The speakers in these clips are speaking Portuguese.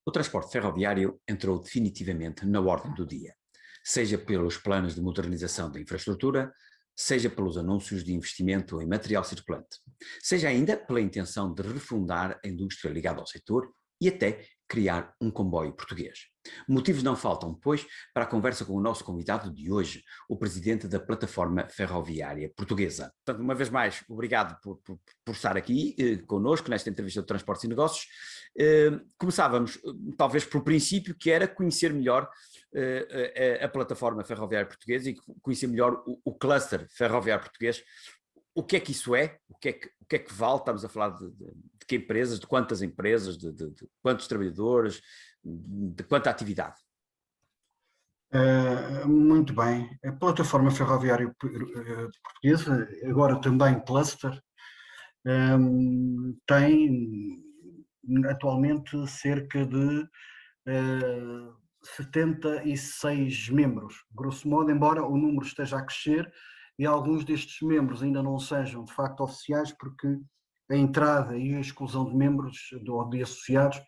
O transporte ferroviário entrou definitivamente na ordem do dia, seja pelos planos de modernização da infraestrutura, seja pelos anúncios de investimento em material circulante, seja ainda pela intenção de refundar a indústria ligada ao setor e até criar um comboio português. Motivos não faltam, pois, para a conversa com o nosso convidado de hoje, o presidente da Plataforma Ferroviária Portuguesa. Portanto, uma vez mais, obrigado por estar aqui connosco nesta entrevista de Transportes e Negócios. Começávamos, talvez, pelo princípio, que era conhecer melhor a Plataforma Ferroviária Portuguesa e conhecer melhor o cluster ferroviário português. O que é que isso é? O que é que vale? Estamos a falar de que empresas, de quantas empresas, de quantos trabalhadores, de quanta atividade? Muito bem. A Plataforma Ferroviária Portuguesa, agora também cluster, tem atualmente cerca de 76 membros, grosso modo, embora o número esteja a crescer e alguns destes membros ainda não sejam de facto oficiais, porque a entrada e a exclusão de membros ou de associados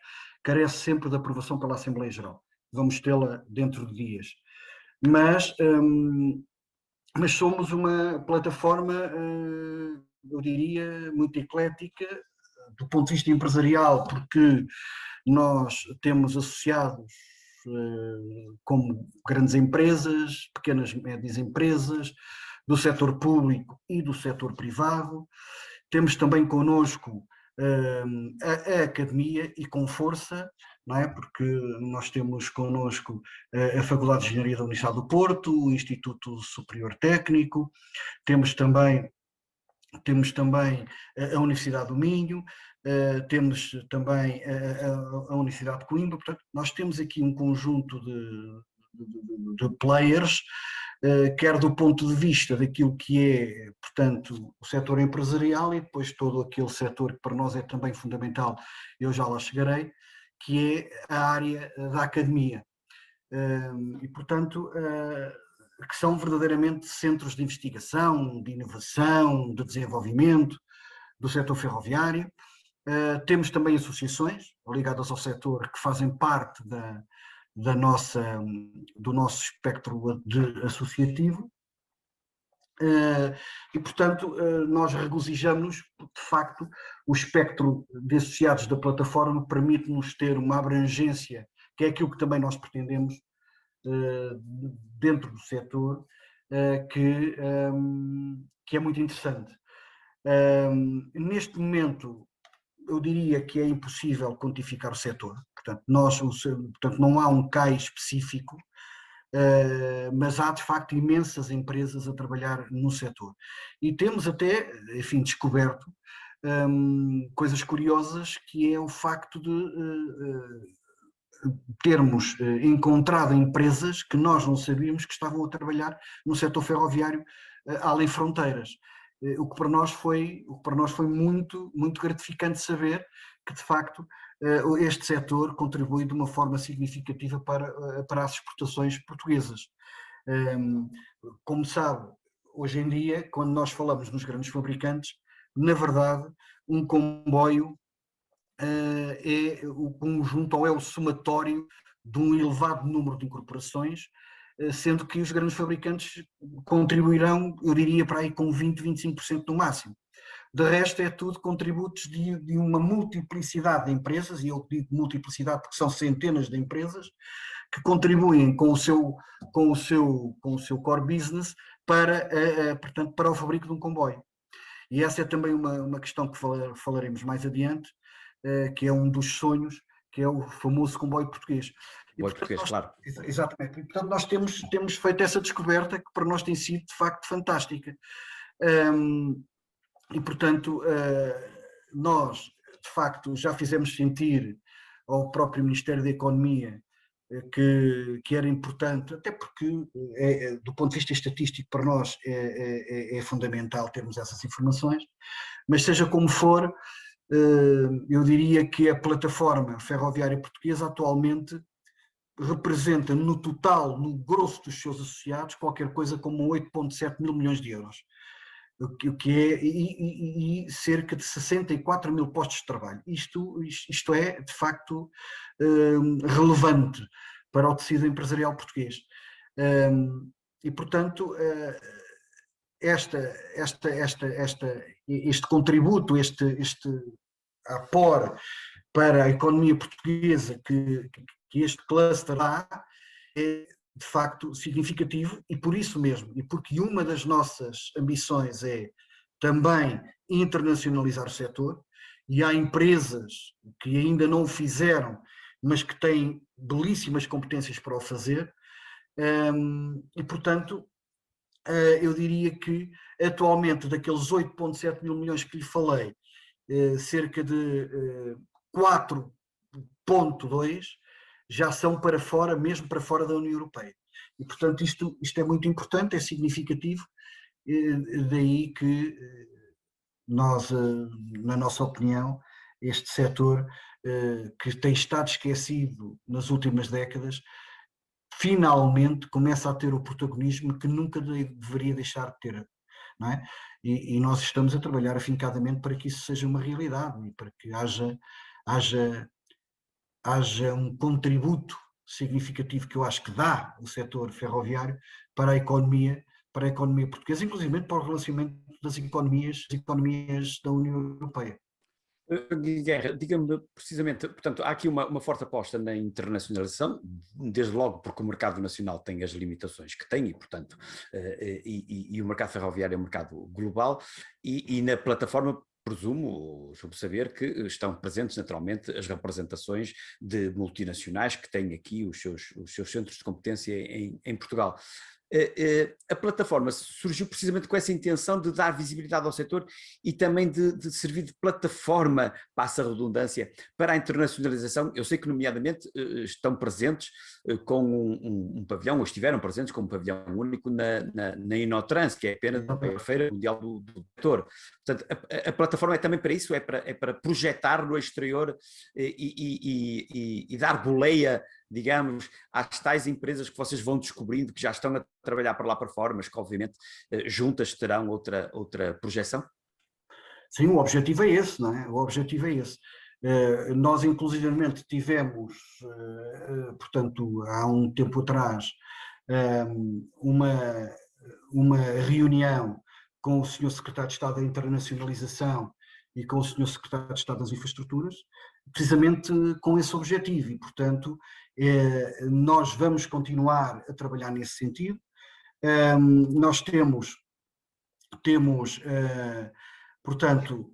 carece sempre de aprovação pela Assembleia Geral. Vamos tê-la dentro de dias. Mas somos uma plataforma, eu diria, muito eclética do ponto de vista empresarial, porque nós temos associados como grandes empresas, pequenas e médias empresas, do setor público e do setor privado. Temos também connosco a academia e com força, não é? Porque nós temos connosco a Faculdade de Engenharia da Universidade do Porto, o Instituto Superior Técnico, temos também a Universidade do Minho, temos também a Universidade de Coimbra. Portanto, nós temos aqui um conjunto de players, quer do ponto de vista daquilo que é, portanto, o setor empresarial e depois todo aquele setor que para nós é também fundamental, eu já lá chegarei, que é a área da academia. E, portanto, que são verdadeiramente centros de investigação, de inovação, de desenvolvimento do setor ferroviário. Temos também associações ligadas ao setor que fazem parte do nosso espectro associativo. E, portanto, nós regozijamos, de facto, o espectro de associados da plataforma permite-nos ter uma abrangência, que é aquilo que também nós pretendemos dentro do setor, que é muito interessante. Neste momento, eu diria que é impossível quantificar o setor, portanto, não há um CAI específico, mas há de facto imensas empresas a trabalhar no setor. E temos até, enfim, descoberto coisas curiosas, que é o facto de termos encontrado empresas que nós não sabíamos que estavam a trabalhar no setor ferroviário além fronteiras. O que para nós foi muito, muito gratificante saber que, de facto, este setor contribui de uma forma significativa para as exportações portuguesas. Como sabe, hoje em dia, quando nós falamos nos grandes fabricantes, na verdade, um comboio é o conjunto ou é o somatório de um elevado número de incorporações, sendo que os grandes fabricantes contribuirão, eu diria, para aí com 20, 25% no máximo. De resto, é tudo contributos de uma multiplicidade de empresas, e eu digo multiplicidade porque são centenas de empresas, que contribuem com o seu core business portanto, para o fabrico de um comboio. E essa é também uma questão que falaremos mais adiante, que é um dos sonhos, que é o famoso comboio português. Comboio português, claro. Exatamente. E, portanto, nós temos feito essa descoberta que para nós tem sido, de facto, fantástica. E, portanto, nós, de facto, já fizemos sentir ao próprio Ministério da Economia que era importante, até porque, do ponto de vista estatístico, para nós é fundamental termos essas informações, mas seja como for, eu diria que a plataforma ferroviária portuguesa atualmente representa no total, no grosso dos seus associados, qualquer coisa como 8,7 mil milhões de euros. o que é, e cerca de 64 mil postos de trabalho. Isto é, de facto, relevante para o tecido empresarial português. E, portanto, este contributo, este apor para a economia portuguesa que este cluster dá é, de facto, significativo, e por isso mesmo, e porque uma das nossas ambições é também internacionalizar o setor, e há empresas que ainda não o fizeram, mas que têm belíssimas competências para o fazer, e portanto eu diria que atualmente daqueles 8,7 mil milhões que lhe falei, cerca de 4,2 já são para fora, mesmo para fora da União Europeia. E, portanto, isto é muito importante, é significativo, daí que nós, na nossa opinião, este setor que tem estado esquecido nas últimas décadas, finalmente começa a ter o protagonismo que nunca deveria deixar de ter. Não é? E nós estamos a trabalhar afincadamente para que isso seja uma realidade e para que haja um contributo significativo que eu acho que dá o setor ferroviário para a economia portuguesa, inclusive para o relacionamento das economias da União Europeia. Guerra, diga-me precisamente, portanto, há aqui uma forte aposta na internacionalização, desde logo porque o mercado nacional tem as limitações que tem e, portanto, e o mercado ferroviário é um mercado global e na plataforma presumo, soube saber que estão presentes naturalmente as representações de multinacionais que têm aqui os seus centros de competência em Portugal. A plataforma surgiu precisamente com essa intenção de dar visibilidade ao setor e também de servir de plataforma, passa a redundância, para a internacionalização. Eu sei que, nomeadamente, estão presentes com um pavilhão, ou estiveram presentes com um pavilhão único na Inotrans, que é apenas a Feira Mundial do Setor. Portanto, a plataforma é também para isso, é para projetar no exterior e dar boleia, digamos, às tais empresas que vocês vão descobrindo, que já estão a trabalhar para lá para fora, mas que obviamente juntas terão outra projeção? Sim, o objetivo é esse, não é? O objetivo é esse. Nós, inclusivamente, tivemos, portanto, há um tempo atrás, uma reunião com o Sr. Secretário de Estado da Internacionalização e com o Sr. Secretário de Estado das Infraestruturas, precisamente com esse objetivo e, portanto, nós vamos continuar a trabalhar nesse sentido. Nós temos portanto,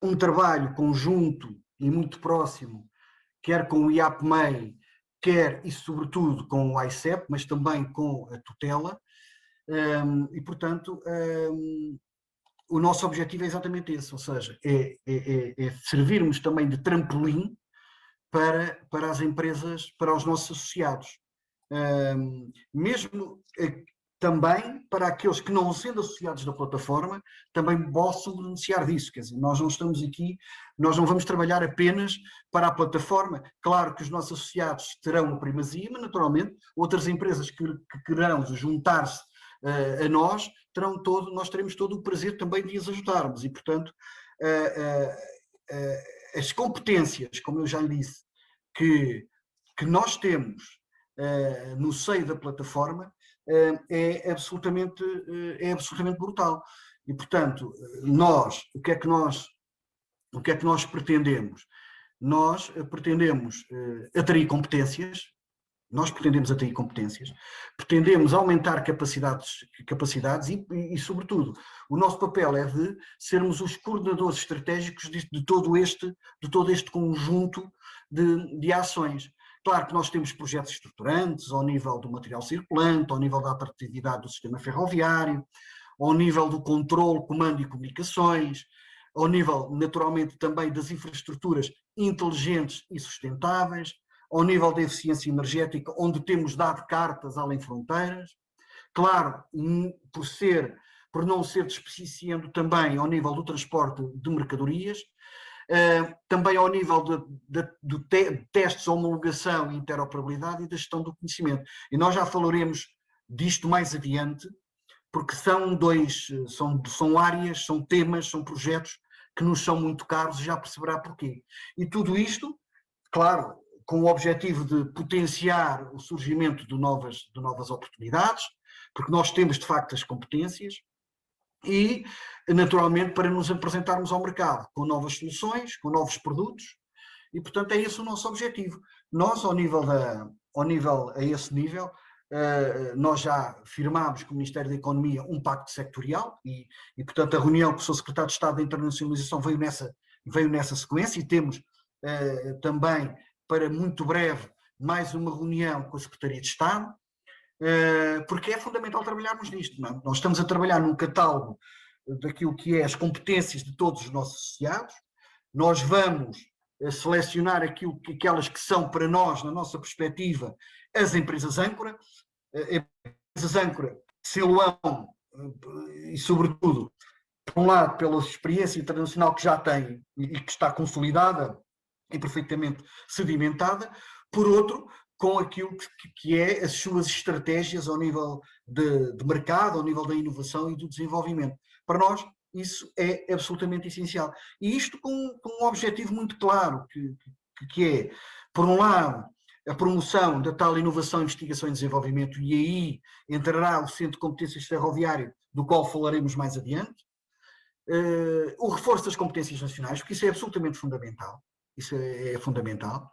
um trabalho conjunto e muito próximo, quer com o IAPMEI, quer e sobretudo com o AICEP, mas também com a tutela, e portanto o nosso objetivo é exatamente esse, ou seja, é servirmos também de trampolim para as empresas, para os nossos associados, mesmo também para aqueles que não sendo associados da plataforma também possam beneficiar disso, quer dizer, nós não estamos aqui, nós não vamos trabalhar apenas para a plataforma, claro que os nossos associados terão a primazia, mas naturalmente outras empresas que querão juntar-se a nós, nós teremos todo o prazer também de as ajudarmos e portanto as competências, como eu já lhe disse, que nós temos no seio da plataforma é absolutamente brutal. E, portanto, o que é que nós pretendemos? Nós pretendemos atrair competências, pretendemos aumentar capacidades e, sobretudo, o nosso papel é de sermos os coordenadores estratégicos de todo este conjunto de ações. Claro que nós temos projetos estruturantes ao nível do material circulante, ao nível da atratividade do sistema ferroviário, ao nível do controle, comando e comunicações, ao nível, naturalmente, também das infraestruturas inteligentes e sustentáveis, ao nível da eficiência energética, onde temos dado cartas além fronteiras. Claro, por não ser despiciando também ao nível do transporte de mercadorias, também ao nível de testes de homologação, interoperabilidade e da gestão do conhecimento. E nós já falaremos disto mais adiante, porque são áreas, são temas, são projetos que nos são muito caros, e já perceberá porquê. E tudo isto, claro, com o objetivo de potenciar o surgimento de novas oportunidades, porque nós temos de facto as competências, e naturalmente para nos apresentarmos ao mercado com novas soluções, com novos produtos, e portanto é esse o nosso objetivo. Nós, a esse nível, nós já firmámos com o Ministério da Economia um pacto sectorial e portanto a reunião com o Sr. Secretário de Estado da Internacionalização veio nessa sequência, e temos também para muito breve mais uma reunião com a Secretaria de Estado, porque é fundamental trabalharmos nisto. Não? Nós estamos a trabalhar num catálogo daquilo que é as competências de todos os nossos associados, nós vamos selecionar aquelas que são para nós, na nossa perspectiva, as empresas âncora, sê-lo-ão, e sobretudo, por um lado, pela experiência internacional que já têm e que está consolidada e perfeitamente sedimentada, por outro, com aquilo que é as suas estratégias ao nível de mercado, ao nível da inovação e do desenvolvimento. Para nós, isso é absolutamente essencial. E isto com um objetivo muito claro, que é, por um lado, a promoção da tal inovação, investigação e desenvolvimento, e aí entrará o Centro de Competências Ferroviário, do qual falaremos mais adiante, o reforço das competências nacionais, porque isso é absolutamente fundamental. Isso é fundamental.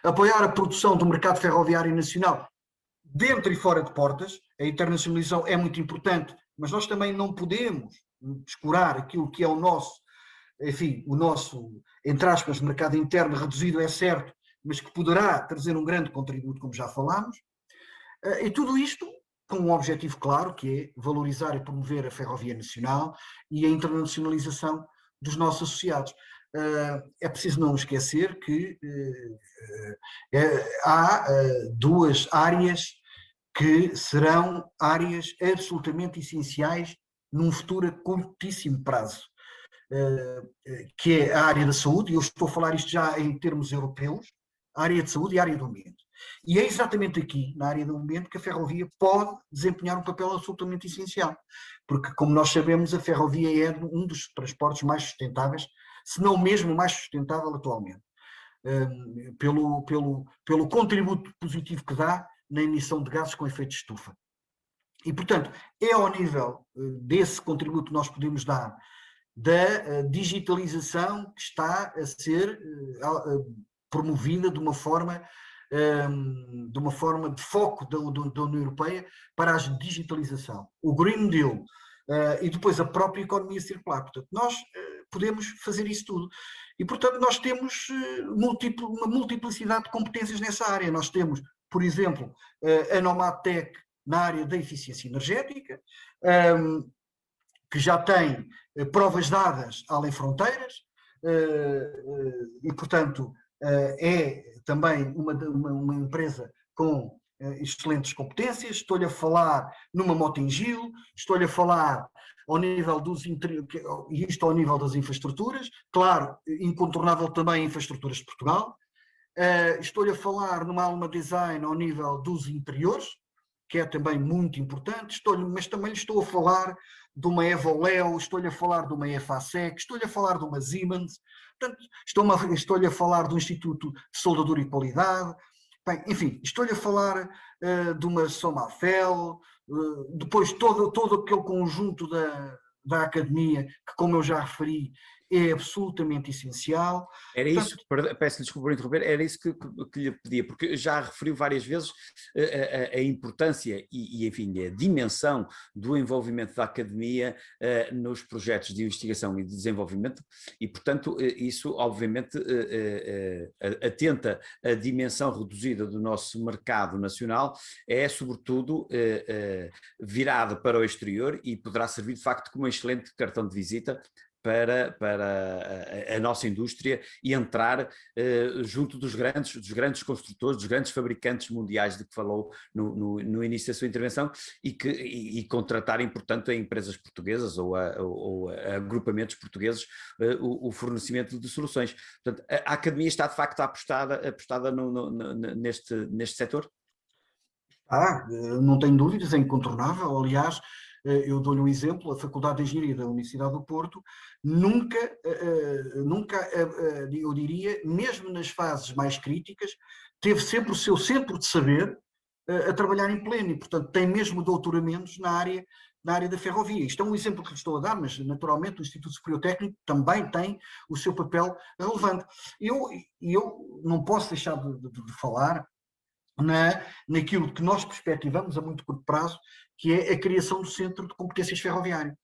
Apoiar a produção do mercado ferroviário nacional, dentro e fora de portas. A internacionalização é muito importante, mas nós também não podemos descurar aquilo que é o nosso, entre aspas, mercado interno reduzido, é certo, mas que poderá trazer um grande contributo, como já falámos. E tudo isto com um objetivo claro, que é valorizar e promover a ferrovia nacional e a internacionalização dos nossos associados. É preciso não esquecer que há duas áreas que serão áreas absolutamente essenciais num futuro a curtíssimo prazo, que é a área da saúde, e eu estou a falar isto já em termos europeus, a área de saúde e a área do ambiente. E é exatamente aqui, na área do ambiente, que a ferrovia pode desempenhar um papel absolutamente essencial, porque, como nós sabemos, a ferrovia é um dos transportes mais sustentáveis, se não mesmo o mais sustentável atualmente, pelo contributo positivo que dá na emissão de gases com efeito de estufa. E, portanto, é ao nível desse contributo que nós podemos dar da digitalização que está a ser promovida de uma forma de foco da União Europeia para a digitalização. O Green Deal e depois a própria economia circular. Portanto, nós podemos fazer isso tudo. E, portanto, nós temos uma multiplicidade de competências nessa área. Nós temos, por exemplo, a Nomadtec na área da eficiência energética, que já tem provas dadas além fronteiras, e, portanto, é também uma empresa com excelentes competências. Estou-lhe a falar numa Motengil, estou-lhe a falar ao nível e isto ao nível das infraestruturas, claro, incontornável também infraestruturas de Portugal. Estou-lhe a falar numa Alma Design ao nível dos interiores, que é também muito importante, mas também lhe estou a falar de uma Evoleo, estou-lhe a falar de uma EFASEC, estou-lhe a falar de uma Siemens, portanto, estou-lhe a falar do Instituto de Soldadura e Qualidade, bem, enfim, estou-lhe a falar de uma Somafel, depois todo aquele conjunto da academia, que, como eu já referi, é absolutamente essencial. Era isso, peço-lhe desculpa por interromper, era isso que lhe pedia, porque já referiu várias vezes a importância e, enfim, a dimensão do envolvimento da academia nos projetos de investigação e de desenvolvimento e, portanto, isso obviamente atenta à dimensão reduzida do nosso mercado nacional, é sobretudo virada para o exterior e poderá servir de facto como um excelente cartão de visita para a nossa indústria e entrar junto dos grandes construtores, dos grandes fabricantes mundiais de que falou no início da sua intervenção e contratarem, portanto, a empresas portuguesas ou a agrupamentos portugueses o fornecimento de soluções. Portanto, a academia está de facto apostada neste setor? Não tenho dúvidas, é incontornável. Aliás, Eu dou-lhe um exemplo, a Faculdade de Engenharia da Universidade do Porto nunca, eu diria, mesmo nas fases mais críticas, teve sempre o seu centro de saber a trabalhar em pleno e, portanto, tem mesmo doutoramentos na área da ferrovia. Isto é um exemplo que lhe estou a dar, mas naturalmente o Instituto Superior Técnico também tem o seu papel relevante. Eu não posso deixar de falar naquilo que nós perspectivamos a muito curto prazo, que é a criação do Centro de Competências Ferroviário.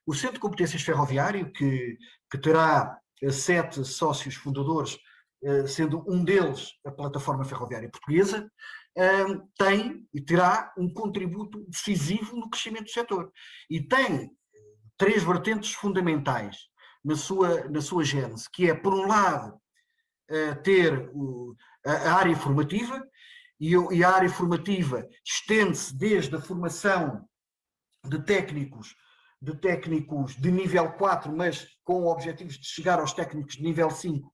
O Centro de Competências Ferroviário, que terá 7 sócios fundadores, sendo um deles a Plataforma Ferroviária Portuguesa, tem e terá um contributo decisivo no crescimento do setor. E tem 3 vertentes fundamentais na sua gênese, que é, por um lado, ter a área formativa, e a área formativa estende-se desde a formação de técnicos de nível 4, mas com objetivos de chegar aos técnicos de nível 5,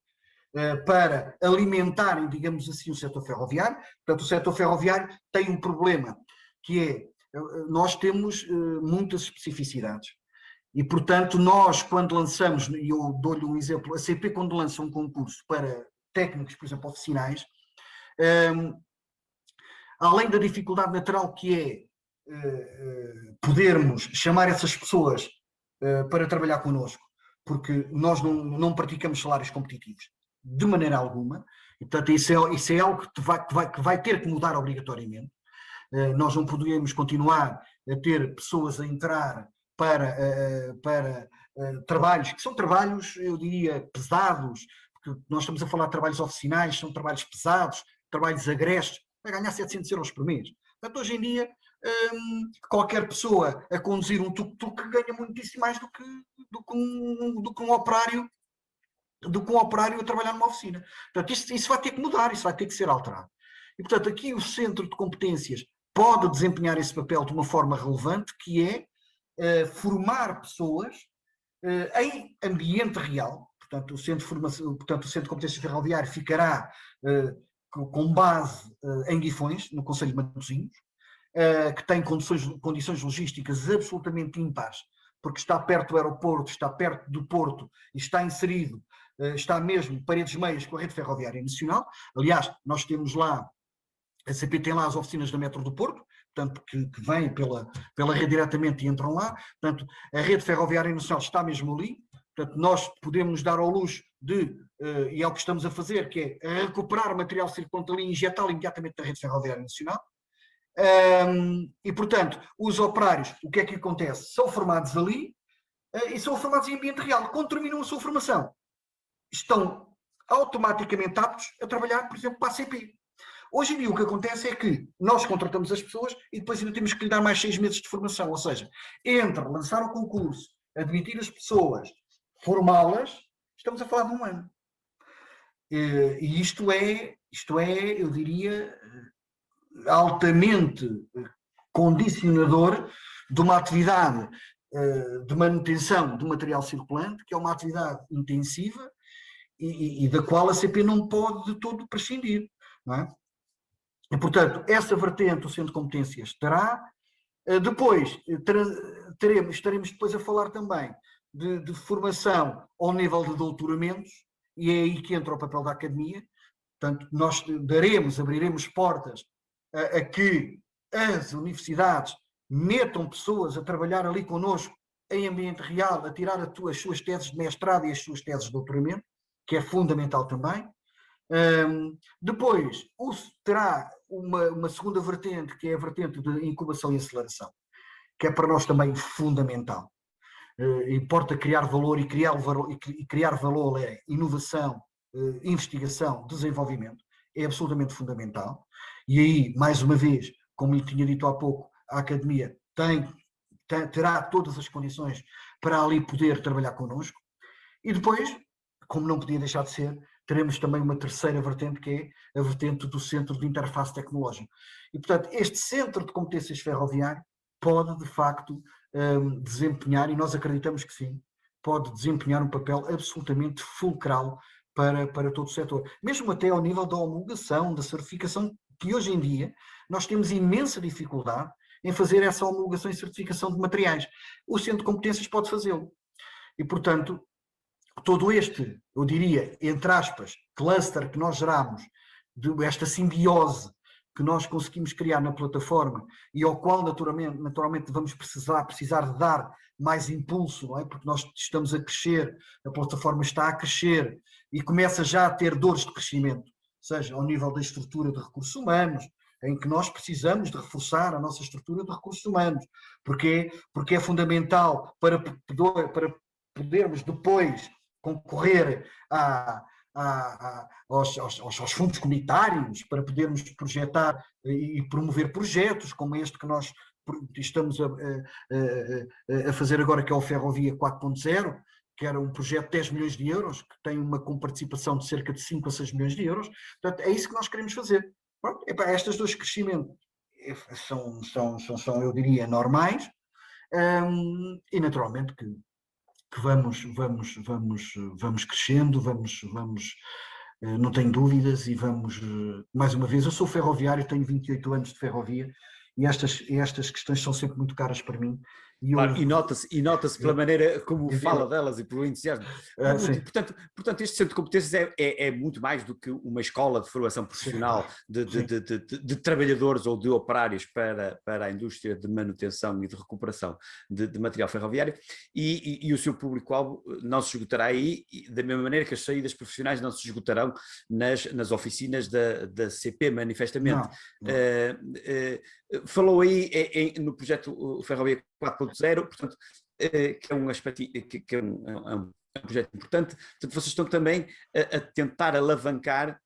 para alimentarem, digamos assim, o setor ferroviário. Portanto, o setor ferroviário tem um problema, que é, nós temos muitas especificidades. E, portanto, nós, quando lançamos, e eu dou-lhe um exemplo, a CP, quando lança um concurso para técnicos, por exemplo, oficinais, além da dificuldade natural que é podermos chamar essas pessoas para trabalhar connosco, porque nós não praticamos salários competitivos de maneira alguma, e portanto isso é algo que vai ter que mudar obrigatoriamente. Nós não podemos continuar a ter pessoas a entrar para trabalhos que são trabalhos, eu diria, pesados, porque nós estamos a falar de trabalhos oficinais, são trabalhos pesados, trabalhos agrestes, a ganhar 700 euros por mês. Portanto, hoje em dia, qualquer pessoa a conduzir um tuk-tuk ganha muitíssimo mais do que um operário a trabalhar numa oficina. Portanto, isso vai ter que mudar, isso vai ter que ser alterado. E, portanto, aqui o Centro de Competências pode desempenhar esse papel de uma forma relevante, que é formar pessoas em ambiente real. Portanto, o Centro de Competências Ferroviário ficará com base em Guifões, no Conselho de Matosinhos, que tem condições logísticas absolutamente ímpares, porque está perto do aeroporto, está perto do porto e está inserido, está mesmo paredes meias com a rede ferroviária nacional. Aliás, nós temos lá, a CP tem lá as oficinas da Metro do Porto, portanto, que vêm pela rede diretamente e entram lá. Portanto, a rede ferroviária nacional está mesmo ali. Portanto, nós podemos nos dar ao luxo e é o que estamos a fazer, que é recuperar material circulante ali e injetá-lo imediatamente na rede ferroviária nacional. E, portanto, os operários, o que é que acontece? São formados ali e são formados em ambiente real. Quando terminam a sua formação, estão automaticamente aptos a trabalhar, por exemplo, para a CP. Hoje em dia o que acontece é que nós contratamos as pessoas e depois ainda temos que lhe dar mais 6 meses de formação, ou seja, entre lançar o concurso, admitir as pessoas, formá-las, estamos a falar de 1 ano. E isto é, eu diria, altamente condicionador de uma atividade de manutenção do material circulante, que é uma atividade intensiva e da qual a CP não pode de todo prescindir, não é? E, portanto, essa vertente, o Centro de Competências terá. Depois, estaremos depois a falar também de formação ao nível de doutoramentos, e é aí que entra o papel da academia. Portanto, nós abriremos portas a que as universidades metam pessoas a trabalhar ali connosco em ambiente real, a tirar as suas teses de mestrado e as suas teses de doutoramento, que é fundamental também. Depois, terá uma segunda vertente, que é a vertente de incubação e aceleração, que é para nós também fundamental. Importa criar valor, e criar valor é inovação, investigação, desenvolvimento, é absolutamente fundamental. E aí, mais uma vez, como lhe tinha dito há pouco, a academia terá todas as condições para ali poder trabalhar connosco. E depois, como não podia deixar de ser, teremos também uma terceira vertente, que é a vertente do Centro de Interface Tecnológico. E, portanto, este Centro de Competências Ferroviário pode, de facto, desempenhar, e nós acreditamos que sim, pode desempenhar um papel absolutamente fulcral para todo o setor. Mesmo até ao nível da homologação, da certificação, que hoje em dia nós temos imensa dificuldade em fazer essa homologação e certificação de materiais. O Centro de Competências pode fazê-lo. E, portanto, todo este, eu diria, entre aspas, cluster que nós geramos, esta simbiose que nós conseguimos criar na plataforma e ao qual naturalmente vamos precisar de dar mais impulso, não é? Porque nós estamos a crescer, a plataforma está a crescer e começa já a ter dores de crescimento, seja ao nível da estrutura de recursos humanos, em que nós precisamos de reforçar a nossa estrutura de recursos humanos, porque é fundamental para podermos depois concorrer aos fundos comunitários, para podermos projetar e promover projetos como este que nós estamos a fazer agora, que é o Ferrovia 4.0, que era um projeto de 10 milhões de euros, que tem uma comparticipação de cerca de 5 a 6 milhões de euros. Portanto, é isso que nós queremos fazer. Pronto, estas dois crescimentos são, eu diria, normais, e naturalmente que vamos crescendo, não tenho dúvidas, e vamos, mais uma vez, eu sou ferroviário, tenho 28 anos de ferrovia, e estas questões são sempre muito caras para mim. Claro, e nota-se pela maneira como fala delas e pelo entusiasmo. Portanto, este centro de competências é muito mais do que uma escola de formação profissional de trabalhadores ou de operários para a indústria de manutenção e de recuperação de material ferroviário, e o seu público-alvo não se esgotará aí, da mesma maneira que as saídas profissionais não se esgotarão nas oficinas da CP, manifestamente. Falou aí no projeto Ferrovia 4.0, portanto, que é um aspecto, que é um projeto importante. Portanto, vocês estão também a tentar alavancar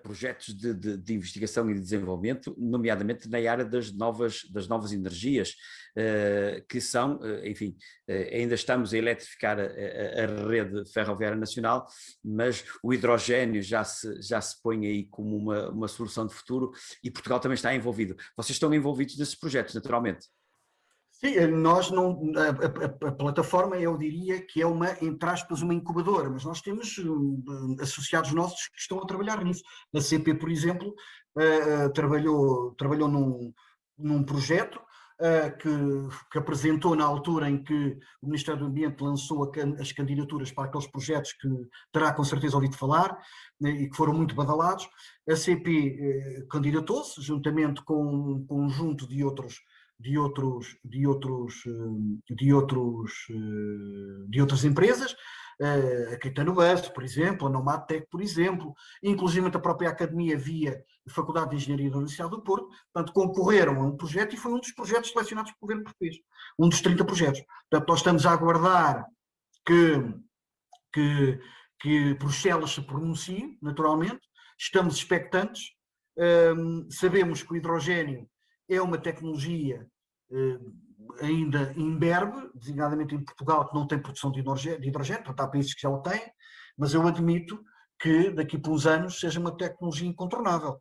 projetos de investigação e de desenvolvimento, nomeadamente na área das novas energias, que são, enfim, ainda estamos a eletrificar a rede ferroviária nacional, mas o hidrogênio já se põe aí como uma solução de futuro, e Portugal também está envolvido. Vocês estão envolvidos nesses projetos, naturalmente. Sim, nós não, a plataforma, eu diria que é entre aspas, uma incubadora, mas nós temos associados nossos que estão a trabalhar nisso. A CP, por exemplo, trabalhou num projeto que apresentou na altura em que o Ministério do Ambiente lançou as candidaturas para aqueles projetos que terá com certeza ouvido falar, e que foram muito badalados. A CP candidatou-se juntamente com um conjunto de outras empresas, a Caetano Bus, por exemplo, a Nomadtec, por exemplo, inclusive a própria Academia via Faculdade de Engenharia da Universidade do Porto. Portanto, concorreram a um projeto e foi um dos projetos selecionados pelo governo português, um dos 30 projetos. Portanto, nós estamos a aguardar que Bruxelas se pronuncie, naturalmente, estamos expectantes, sabemos que o hidrogênio é uma tecnologia ainda imberbe, designadamente em Portugal, que não tem produção de hidrogênio, portanto há países que já o têm, mas eu admito que daqui por uns anos seja uma tecnologia incontornável.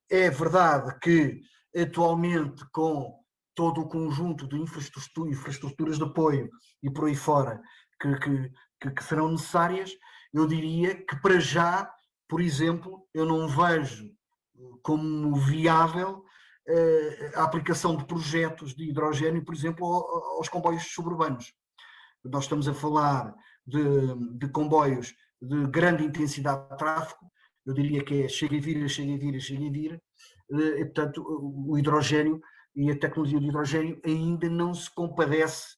É verdade que atualmente, com todo o conjunto de infraestruturas de apoio e por aí fora que serão necessárias, eu diria que para já, por exemplo, eu não vejo como viável a aplicação de projetos de hidrogênio, por exemplo, aos comboios suburbanos. Nós estamos a falar de comboios de grande intensidade de tráfego, eu diria que é chega e vira, e portanto o hidrogênio e a tecnologia de hidrogênio ainda não se compadece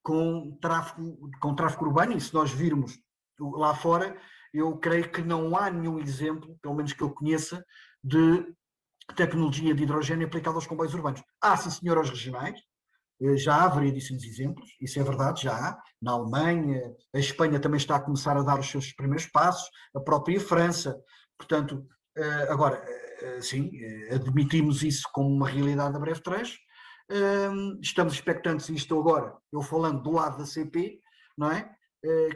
com tráfego urbano, e se nós virmos lá fora, eu creio que não há nenhum exemplo, pelo menos que eu conheça, de tecnologia de hidrogênio aplicada aos comboios urbanos. Há, sim senhor, aos regionais, já há variedíssimos exemplos, isso é verdade, já há, na Alemanha, a Espanha também está a começar a dar os seus primeiros passos, a própria França. Portanto, agora, sim, admitimos isso como uma realidade a breve trecho, estamos expectantes, e estou agora, eu falando do lado da CP, não é?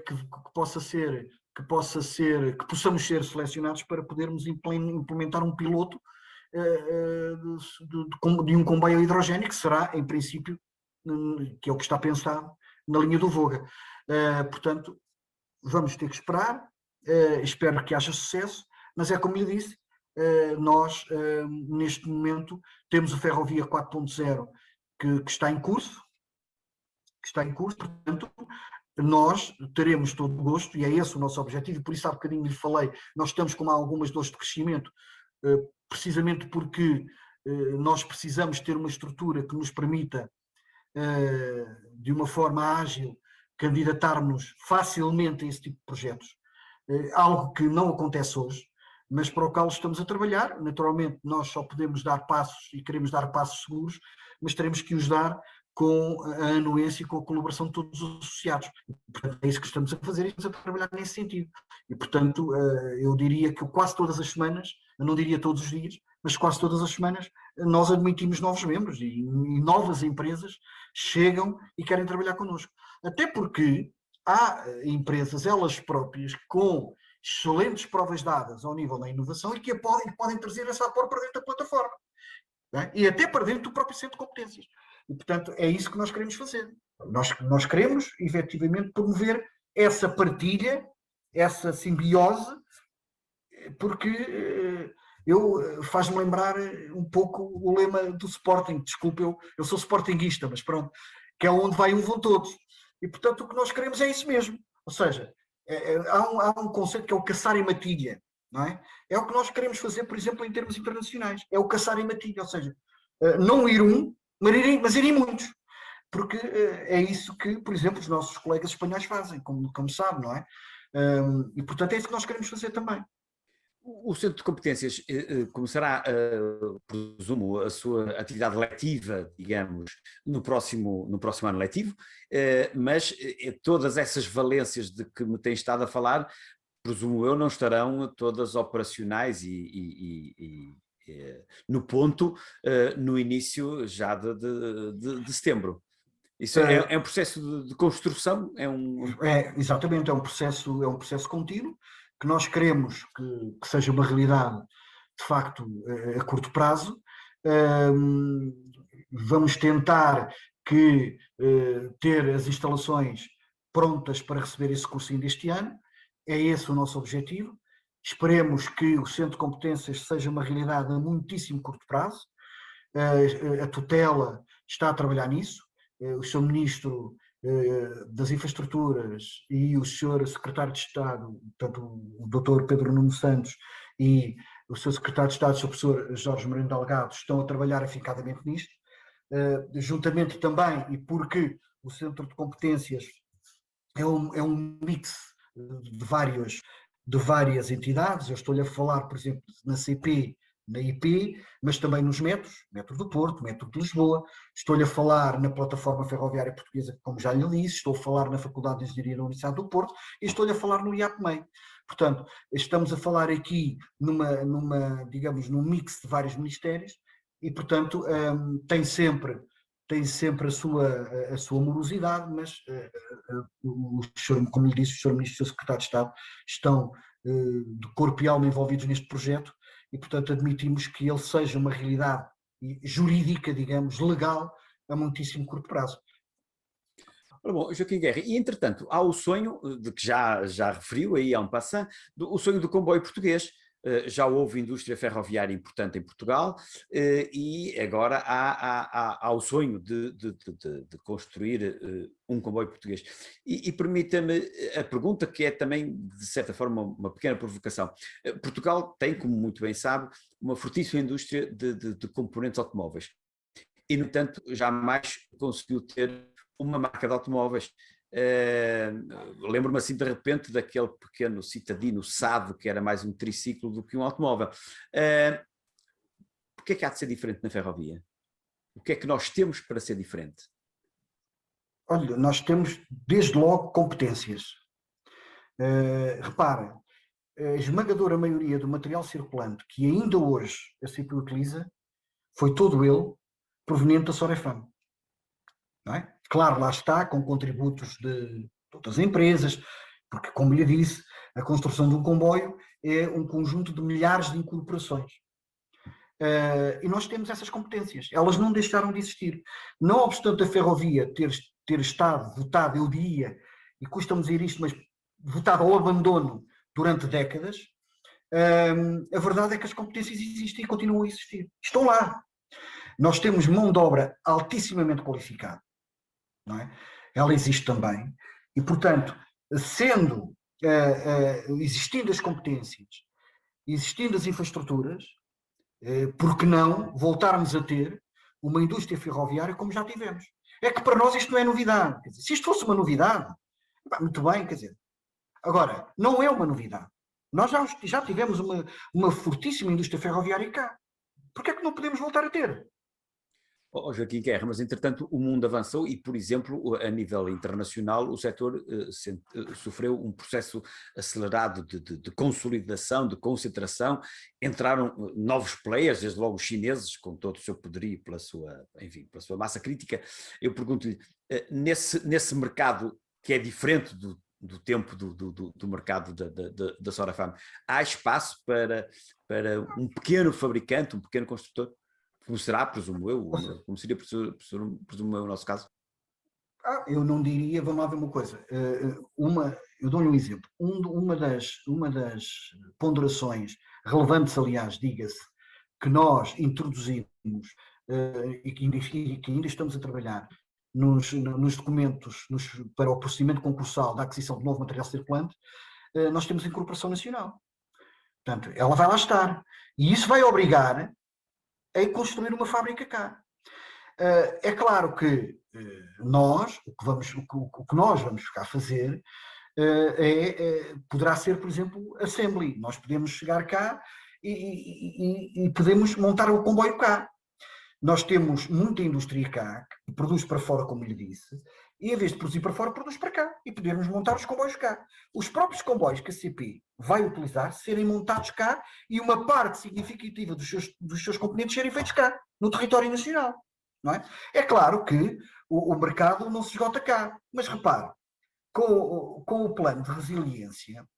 Que possamos ser selecionados para podermos implementar um piloto de um comboio hidrogênio, que será, em princípio, que é o que está pensado, na linha do Voga. Portanto, vamos ter que esperar, espero que haja sucesso, mas é como lhe disse, nós, neste momento, temos o Ferrovia 4.0 que está em curso, portanto, nós teremos todo o gosto, e é esse o nosso objetivo, e por isso há bocadinho lhe falei, nós estamos com algumas dores de crescimento, precisamente porque nós precisamos ter uma estrutura que nos permita, de uma forma ágil, candidatarmos facilmente a esse tipo de projetos. Algo que não acontece hoje, mas para o qual estamos a trabalhar. Naturalmente, nós só podemos dar passos e queremos dar passos seguros, mas teremos que os dar com a anuência e com a colaboração de todos os associados. Portanto, é isso que estamos a fazer e estamos a trabalhar nesse sentido. E, portanto, eu diria que quase todas as semanas, eu não diria todos os dias, mas quase todas as semanas, nós admitimos novos membros e novas empresas chegam e querem trabalhar connosco. Até porque há empresas, elas próprias, com excelentes provas dadas ao nível da inovação e que podem trazer essa aporte para dentro da plataforma. Né? E até para dentro do próprio centro de competências. E, portanto, é isso que nós queremos fazer. Nós queremos, efetivamente, promover essa partilha, essa simbiose, porque faz-me lembrar um pouco o lema do Sporting. Desculpe, eu sou sportinguista, mas pronto, que é onde vai um vão todos. E, portanto, o que nós queremos é isso mesmo. Ou seja, há um conceito que é o caçar em matilha, não é? É o que nós queremos fazer, por exemplo, em termos internacionais. É o caçar em matilha, ou seja, não ir mas irem muitos. Porque é isso que, por exemplo, os nossos colegas espanhóis fazem, como sabe, não é? E, portanto, é isso que nós queremos fazer também. O Centro de Competências começará, presumo, a sua atividade letiva, digamos, no próximo ano letivo, mas todas essas valências de que me tem estado a falar, presumo eu, não estarão todas operacionais e no ponto no início já de setembro. Isso é um processo de construção? Exatamente, é um processo contínuo, que nós queremos que seja uma realidade, de facto, a curto prazo. Vamos tentar ter as instalações prontas para receber esse cursinho deste ano. É esse o nosso objetivo. Esperemos que o Centro de Competências seja uma realidade a muitíssimo curto prazo. A tutela está a trabalhar nisso. O Sr. Ministro das Infraestruturas e o Sr. Secretário de Estado, portanto, o Dr. Pedro Nuno Santos e o Sr. Secretário de Estado, o Professor Jorge Moreno Delgado, estão a trabalhar afincadamente nisto, juntamente também, e porque o Centro de Competências é um mix de várias entidades. Eu estou-lhe a falar, por exemplo, na CP, na IP, mas também nos metro do Porto, metro de Lisboa. Estou-lhe a falar na plataforma ferroviária portuguesa, como já lhe disse, estou a falar na Faculdade de Engenharia da Universidade do Porto e estou-lhe a falar no IAPMEI. Portanto, estamos a falar aqui digamos, num mix de vários ministérios e, portanto, tem sempre a sua morosidade, mas como lhe disse, o Sr. Ministro e o Sr. Secretário de Estado estão de corpo e alma envolvidos neste projeto e, portanto, admitimos que ele seja uma realidade jurídica, digamos, legal, a muitíssimo curto prazo. Ora bom, Joaquim Guerra, e entretanto há o sonho, de que já referiu aí en passant, o sonho do comboio português. Já houve indústria ferroviária importante em Portugal e agora há o sonho de construir um comboio português. E permita-me a pergunta, que é também, de certa forma, uma pequena provocação. Portugal tem, como muito bem sabe, uma fortíssima indústria de componentes automóveis. E, no entanto, jamais conseguiu ter uma marca de automóveis. Lembro-me assim de repente daquele pequeno citadino Sado, que era mais um triciclo do que um automóvel. Porquê é que há de ser diferente na ferrovia? O que é que nós temos para ser diferente? Olha, nós temos desde logo competências. Reparem, a esmagadora maioria do material circulante que ainda hoje a CP utiliza foi todo ele proveniente da Sorefam. Não é? Claro, lá está, com contributos de outras empresas, porque, como lhe disse, a construção de um comboio é um conjunto de milhares de incorporações. E nós temos essas competências, elas não deixaram de existir. Não obstante a ferrovia ter estado votada, eu diria, e custa-me dizer isto, mas votada ao abandono durante décadas, A verdade é que as competências existem e continuam a existir. Estão lá. Nós temos mão de obra altissimamente qualificada, não é? Ela existe também. E, portanto, existindo as competências, existindo as infraestruturas, por que não voltarmos a ter uma indústria ferroviária como já tivemos? É que para nós isto não é novidade. Quer dizer, se isto fosse uma novidade, muito bem, quer dizer. Agora, não é uma novidade. Nós já tivemos uma fortíssima indústria ferroviária cá. Por que é que não podemos voltar a ter? Joaquim Guerra, mas entretanto o mundo avançou e, por exemplo, a nível internacional o setor sofreu um processo acelerado de consolidação, de concentração, entraram novos players, desde logo os chineses, com todo o seu poderio, pela sua massa crítica. Eu pergunto-lhe, nesse mercado que é diferente do tempo do mercado da Sorafam, há espaço para um pequeno fabricante, um pequeno construtor? Como será, presumo eu, como seria, presumo eu, o nosso caso? Eu não diria, vamos lá ver uma coisa. Eu dou-lhe um exemplo. Uma das ponderações relevantes, aliás, diga-se, que nós introduzimos e que ainda estamos a trabalhar nos documentos para o procedimento concursal da aquisição de novo material circulante, nós temos a incorporação nacional. Portanto, ela vai lá estar. E isso vai obrigar a construir uma fábrica cá. É claro que nós, o que nós vamos ficar a fazer poderá ser, por exemplo, assembly. Nós podemos chegar cá e podemos montar o comboio cá. Nós temos muita indústria cá, que produz para fora, como lhe disse, e em vez de produzir para fora, produz para cá. E podemos montar os comboios cá. Os próprios comboios que a CP vai utilizar serem montados cá e uma parte significativa dos seus componentes serem feitos cá, no território nacional. Não é? É claro que o mercado não se esgota cá. Mas repare, com o plano de resiliência,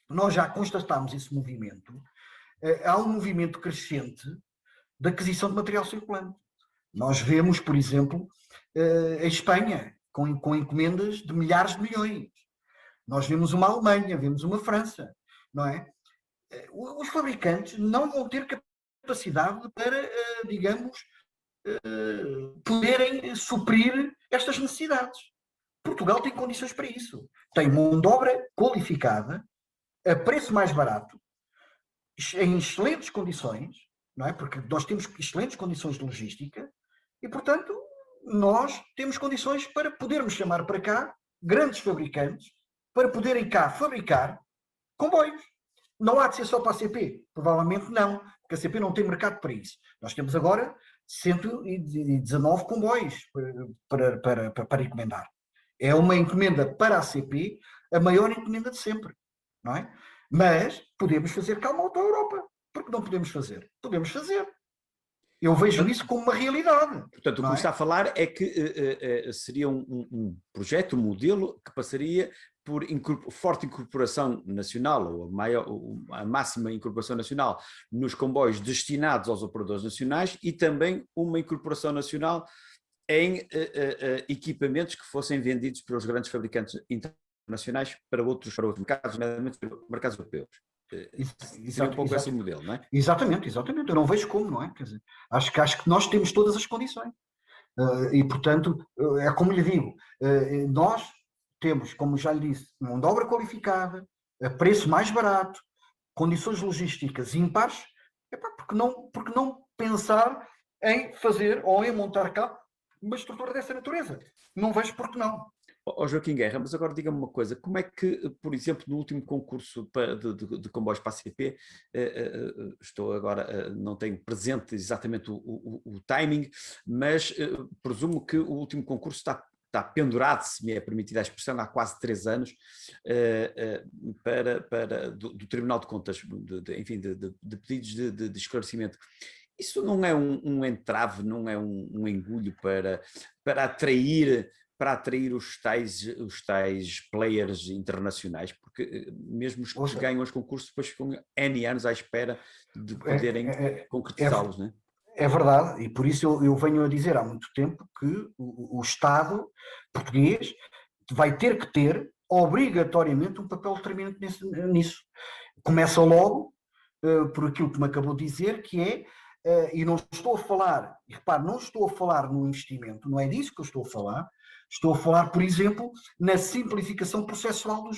nós já constatámos esse movimento. Há um movimento crescente de aquisição de material circulante. Nós vemos, por exemplo, a Espanha com encomendas de milhares de milhões. Nós vemos uma Alemanha, vemos uma França, não é? Os fabricantes não vão ter capacidade para, digamos, poderem suprir estas necessidades. Portugal tem condições para isso. Tem mão de obra qualificada, a preço mais barato, em excelentes condições, não é? Porque nós temos excelentes condições de logística e, portanto, nós temos condições para podermos chamar para cá grandes fabricantes para poderem cá fabricar comboios. Não há de ser só para a CP? Provavelmente não, porque a CP não tem mercado para isso. Nós temos agora 119 comboios para encomendar. É uma encomenda para a CP, a maior encomenda de sempre, não é? Mas podemos fazer cá uma auto-Europa. Por que não podemos fazer? Podemos fazer. Eu vejo isso como uma realidade. Portanto, o que me está a falar é que seria um projeto, um modelo que passaria por forte incorporação nacional, ou a máxima incorporação nacional nos comboios destinados aos operadores nacionais e também uma incorporação nacional em equipamentos que fossem vendidos pelos grandes fabricantes internacionais para outros mercados, nomeadamente mercados europeus. Seria um pouco esse o modelo, não é? Exatamente. Eu não vejo como, não é? Quer dizer, acho que nós temos todas as condições. E, portanto, é como lhe digo, nós temos, como já lhe disse, mão de obra qualificada, a preço mais barato, condições logísticas ímpares, porque não pensar em fazer ou em montar cá uma estrutura dessa natureza? Não vejo por que não. Joaquim Guerra, mas agora diga-me uma coisa, como é que, por exemplo, no último concurso de comboios para a CP, estou agora, não tenho presente exatamente o timing, mas presumo que o último concurso está pendurado, se me é permitida a expressão, há quase 3 anos, do Tribunal de Contas, de pedidos de esclarecimento. Isso não é um entrave, não é um engulho para atrair os tais players internacionais, porque mesmo os que ganham os concursos depois ficam N anos à espera de poderem concretizá-los, não é? É verdade, e por isso eu venho a dizer há muito tempo que o Estado português vai ter que ter obrigatoriamente um papel determinante nisso. Começa logo por aquilo que me acabou de dizer, que é, e não estou a falar, e repare, não estou a falar no investimento, não é disso que eu estou a falar, por exemplo, na simplificação processual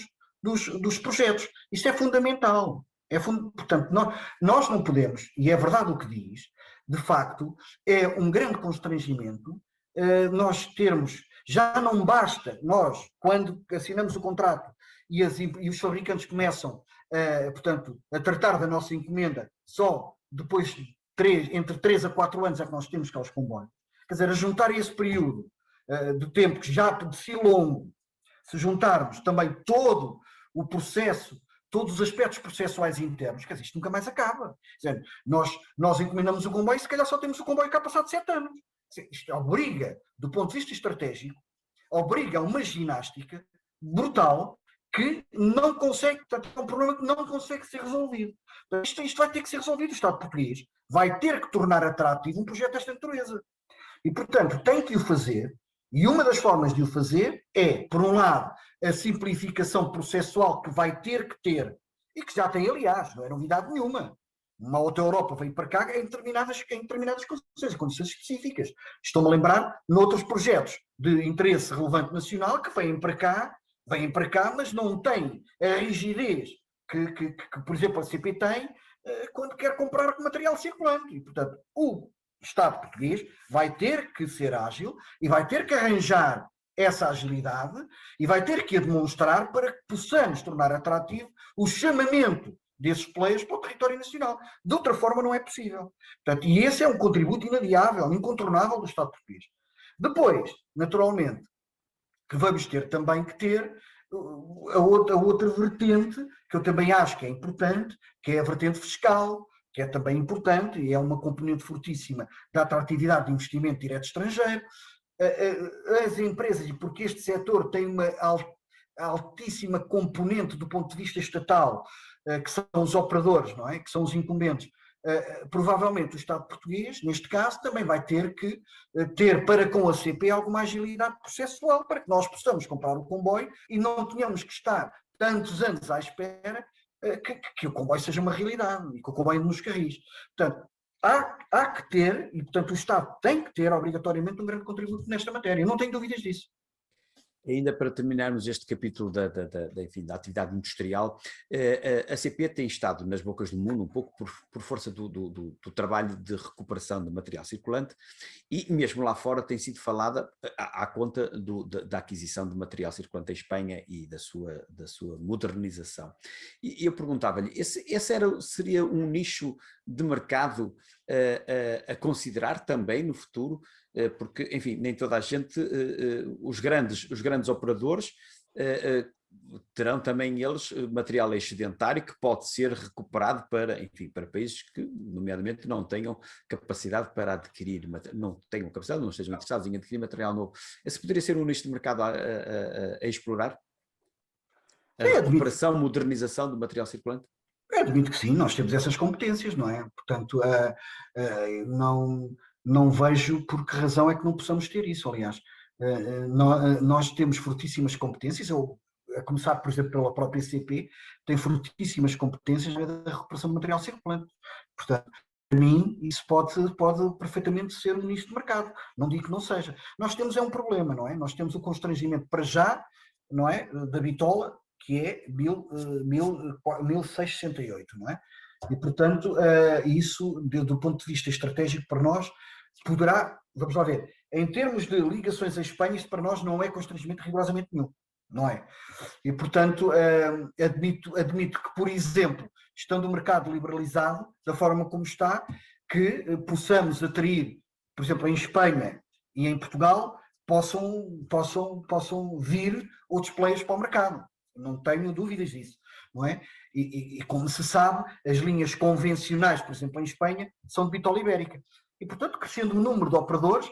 dos projetos. Isto é fundamental. Portanto, nós não podemos, e é verdade o que diz, de facto, é um grande constrangimento nós termos, já não basta nós, quando assinamos o contrato e os fabricantes começam, portanto, a tratar da nossa encomenda só depois de entre 3 a 4 anos é que nós temos cá os comboios. Quer dizer, a juntar esse período de tempo que já de si longo, se juntarmos também todo o processo, todos os aspectos processuais internos, quer dizer, isto nunca mais acaba. Quer dizer, nós encomendamos o comboio e se calhar só temos o comboio cá passado 7 anos. Isto obriga, do ponto de vista estratégico, obriga a uma ginástica brutal que não consegue, é um problema que não consegue ser resolvido. Isto vai ter que ser resolvido. O Estado português vai ter que tornar atrativo um projeto desta natureza. E, portanto, tem que o fazer, e uma das formas de o fazer é, por um lado, a simplificação processual que vai ter que ter, e que já tem, aliás, não é novidade nenhuma. Uma outra Europa veio para cá em determinadas condições específicas. Estou-me a lembrar noutros projetos de interesse relevante nacional que vêm para cá, mas não têm a rigidez que por exemplo, a CP tem quando quer comprar material circulante. E, portanto, o Estado português vai ter que ser ágil e vai ter que arranjar essa agilidade e vai ter que a demonstrar para que possamos tornar atrativo o chamamento desses players para o território nacional. De outra forma não é possível. Portanto, e esse é um contributo inadiável, incontornável do Estado português. Depois, naturalmente, que vamos ter também que ter a outra vertente, que eu também acho que é importante, que é a vertente fiscal, que é também importante e é uma componente fortíssima da atratividade de investimento direto estrangeiro. As empresas, e porque este setor tem uma altíssima componente do ponto de vista estatal, que são os operadores, não é? Que são os incumbentes. Provavelmente o Estado português, neste caso, também vai ter que ter para com a CP alguma agilidade processual para que nós possamos comprar o comboio e não tenhamos que estar tantos anos à espera que o comboio seja uma realidade e que o comboio nos carris. Portanto, há que ter, e portanto o Estado tem que ter obrigatoriamente um grande contributo nesta matéria, não tenho dúvidas disso. Ainda para terminarmos este capítulo enfim, da atividade industrial, a CP tem estado nas bocas do mundo um pouco por força do trabalho de recuperação de material circulante e mesmo lá fora tem sido falada à conta da aquisição de material circulante em Espanha e da sua modernização. E eu perguntava-lhe, esse seria um nicho de mercado a considerar também no futuro? Porque, enfim, nem toda a gente, os grandes operadores terão também eles material excedentário que pode ser recuperado para países que, nomeadamente, não tenham capacidade para adquirir, não tenham capacidade, não estejam interessados em adquirir material novo. Esse poderia ser um nicho de mercado a explorar? A recuperação, modernização do material circulante? Eu admito que sim, nós temos essas competências, não é? Portanto, não vejo por que razão é que não possamos ter isso, aliás. Nós temos fortíssimas competências, a começar, por exemplo, pela própria CP, tem fortíssimas competências da recuperação de material circulante. Portanto, para mim, isso pode perfeitamente ser um nicho de mercado. Não digo que não seja. Nós temos um problema, não é? Nós temos o constrangimento para já, não é? Da bitola, que é 1668, não é? E, portanto, isso, do ponto de vista estratégico para nós, poderá, vamos lá ver, em termos de ligações à Espanha, isto para nós não é constrangimento rigorosamente nenhum, não é? E, portanto, admito que, por exemplo, estando o mercado liberalizado, da forma como está, que possamos atrair, por exemplo, em Espanha e em Portugal, possam vir outros players para o mercado. Não tenho dúvidas disso, não é? E como se sabe, as linhas convencionais, por exemplo, em Espanha, são de bitola ibérica. E, portanto, crescendo o número de operadores,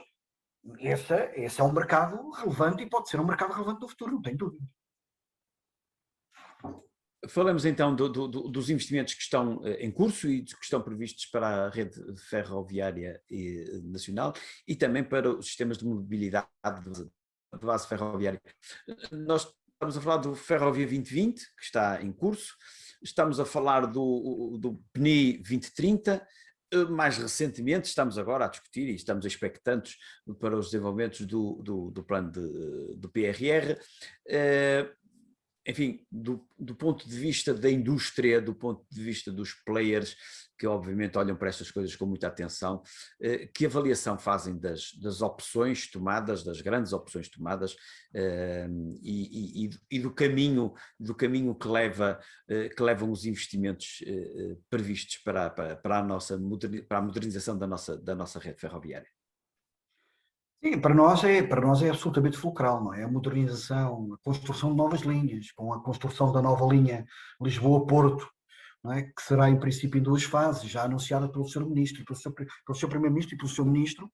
esse é um mercado relevante e pode ser um mercado relevante no futuro, não tenho dúvida. Falamos então dos investimentos que estão em curso e que estão previstos para a rede ferroviária nacional e também para os sistemas de mobilidade de base ferroviária. Nós estamos a falar do Ferrovia 2020, que está em curso, estamos a falar do PNI 2030, mais recentemente estamos agora a discutir e estamos expectantes para os desenvolvimentos do plano do PRR. Enfim, do ponto de vista da indústria, do ponto de vista dos players, que obviamente olham para estas coisas com muita atenção, que avaliação fazem das opções tomadas, das grandes opções tomadas, e do caminho que levam os investimentos previstos para a modernização da nossa rede ferroviária? Sim, para nós é absolutamente fulcral, não é? A modernização, a construção de novas linhas, com a construção da nova linha Lisboa-Porto, não é? Que será em princípio em 2 fases, já anunciada pelo Sr. Ministro, pelo Sr. Primeiro-Ministro e pelo Sr. Ministro,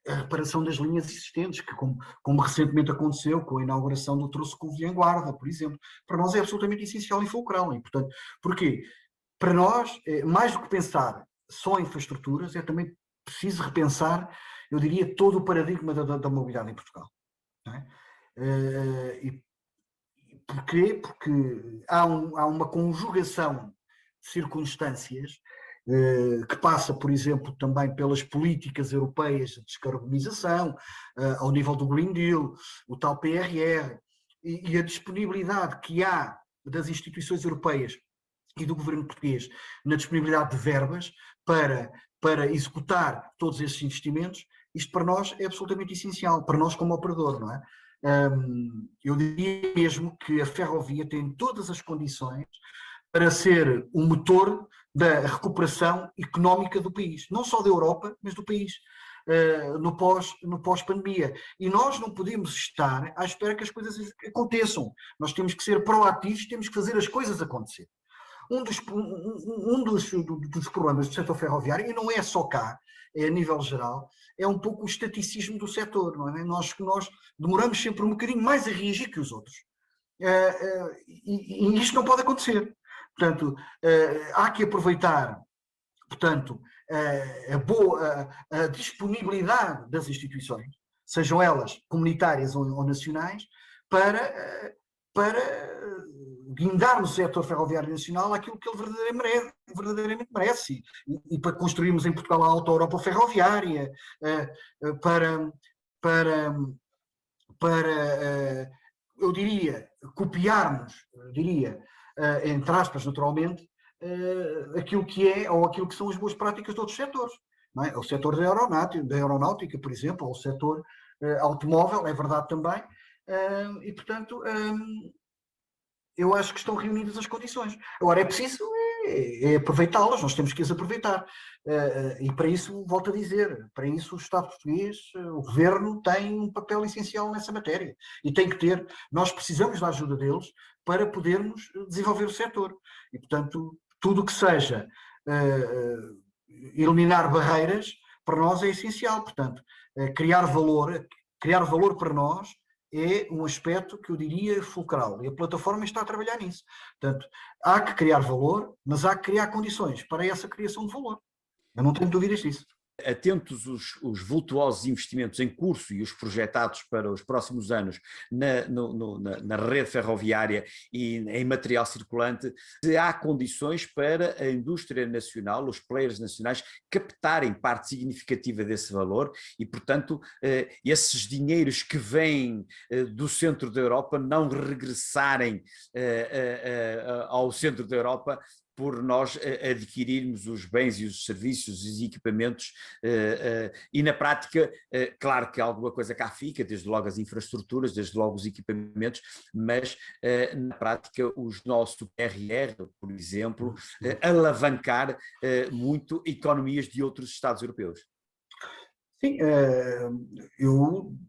a reparação das linhas existentes, que como recentemente aconteceu com a inauguração do troço Covilhã-Guarda, por exemplo, para nós é absolutamente essencial e fulcral. E, portanto, porquê? Para nós, mais do que pensar só em infraestruturas, é também preciso repensar, eu diria, todo o paradigma da mobilidade em Portugal. Não é? E porquê? Porque há uma conjugação de circunstâncias que passa, por exemplo, também pelas políticas europeias de descarbonização, ao nível do Green Deal, o tal PRR, e a disponibilidade que há das instituições europeias e do governo português na disponibilidade de verbas para executar todos esses investimentos. Isto para nós é absolutamente essencial, para nós como operador, não é? Eu diria mesmo que a ferrovia tem todas as condições para ser o motor da recuperação económica do país, não só da Europa, mas do país, no pós-pandemia. E nós não podemos estar à espera que as coisas aconteçam. Nós temos que ser proativos, temos que fazer as coisas acontecer. Um dos problemas do setor ferroviário, e não é só cá, é a nível geral, é um pouco o estaticismo do setor, não é? Nós demoramos sempre um bocadinho mais a reagir que os outros. E isto não pode acontecer. Portanto, há que aproveitar, portanto, a disponibilidade das instituições, sejam elas comunitárias ou nacionais, para guindar no setor ferroviário nacional aquilo que ele verdadeiramente merece, e para construirmos em Portugal a auto-Europa ferroviária, eu diria, copiarmos, entre aspas, naturalmente, aquilo que é, ou aquilo que são as boas práticas de outros setores. Não é? O setor da aeronáutica, por exemplo, ou o setor automóvel, é verdade também, e portanto eu acho que estão reunidas as condições. Agora é preciso aproveitá-las, nós temos que as aproveitar. E para isso, volto a dizer, para isso o Estado português, o Governo, tem um papel essencial nessa matéria. E tem que ter, nós precisamos da ajuda deles para podermos desenvolver o setor. E, portanto, tudo o que seja eliminar barreiras, para nós é essencial. Portanto, criar valor para nós é um aspecto que eu diria fulcral, e a plataforma está a trabalhar nisso. Portanto, há que criar valor, mas há que criar condições para essa criação de valor. Eu não tenho dúvidas disso. Atentos os vultuosos investimentos em curso e os projetados para os próximos anos na rede ferroviária e em material circulante, se há condições para a indústria nacional, os players nacionais, captarem parte significativa desse valor e, portanto, esses dinheiros que vêm do centro da Europa não regressarem ao centro da Europa por nós adquirirmos os bens e os serviços e os equipamentos, e na prática, claro que alguma coisa cá fica, desde logo as infraestruturas, desde logo os equipamentos, mas na prática os nossos PRR, por exemplo, alavancar muito economias de outros Estados europeus. Sim,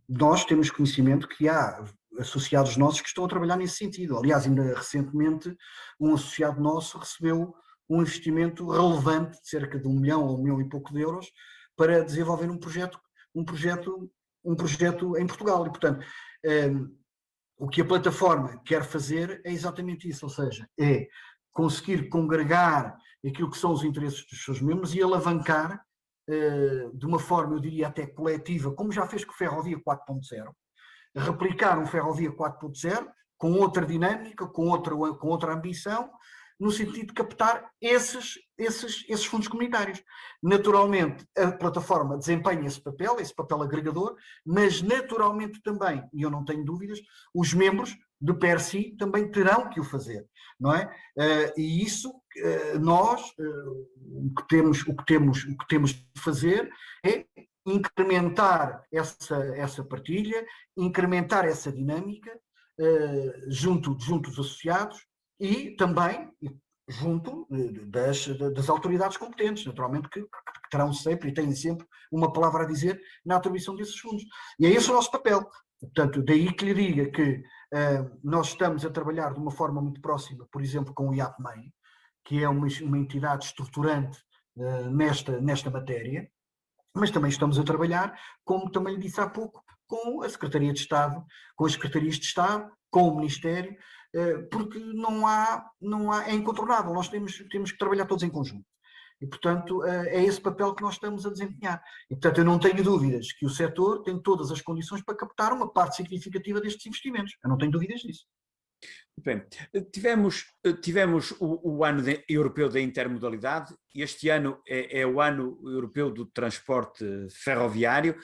nós temos conhecimento que há associados nossos que estão a trabalhar nesse sentido. Aliás, ainda recentemente um associado nosso recebeu um investimento relevante de cerca de 1 milhão ou 1 milhão e pouco de euros para desenvolver um projeto em Portugal. E, portanto, o que a plataforma quer fazer é exatamente isso, ou seja, é conseguir congregar aquilo que são os interesses dos seus membros e alavancar de uma forma, eu diria até coletiva, como já fez com o Ferrovia 4.0, replicar um Ferrovia 4.0, com outra dinâmica, com outra ambição, no sentido de captar esses fundos comunitários. Naturalmente, a plataforma desempenha esse papel agregador, mas naturalmente também, e eu não tenho dúvidas, os membros de per si também terão que o fazer, não é? E isso, nós, o que temos de fazer é incrementar essa partilha, incrementar essa dinâmica junto dos associados e também junto das autoridades competentes, naturalmente, que terão sempre e têm sempre uma palavra a dizer na atribuição desses fundos. E é esse o nosso papel. Portanto, daí que lhe diga que nós estamos a trabalhar de uma forma muito próxima, por exemplo, com o IAPMEI, que é uma entidade estruturante nesta matéria, mas também estamos a trabalhar, como também lhe disse há pouco, com a Secretaria de Estado, com as Secretarias de Estado, com o Ministério, porque não há, é incontornável, nós temos que trabalhar todos em conjunto. E, portanto, é esse papel que nós estamos a desempenhar. E, portanto, eu não tenho dúvidas que o setor tem todas as condições para captar uma parte significativa destes investimentos. Eu não tenho dúvidas disso. Bem, tivemos o ano europeu da intermodalidade. Este ano é o ano europeu do transporte ferroviário.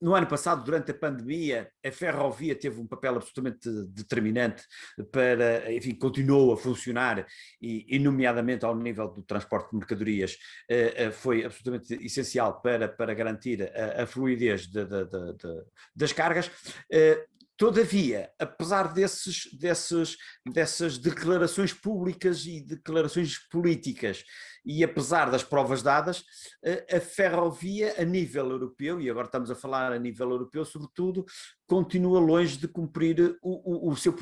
No ano passado, durante a pandemia, a ferrovia teve um papel absolutamente determinante para, enfim, continuou a funcionar e nomeadamente ao nível do transporte de mercadorias, foi absolutamente essencial para garantir a fluidez das cargas. Todavia, apesar dessas declarações públicas e declarações políticas, e apesar das provas dadas, a ferrovia a nível europeu, e agora estamos a falar a nível europeu sobretudo, continua longe de cumprir o seu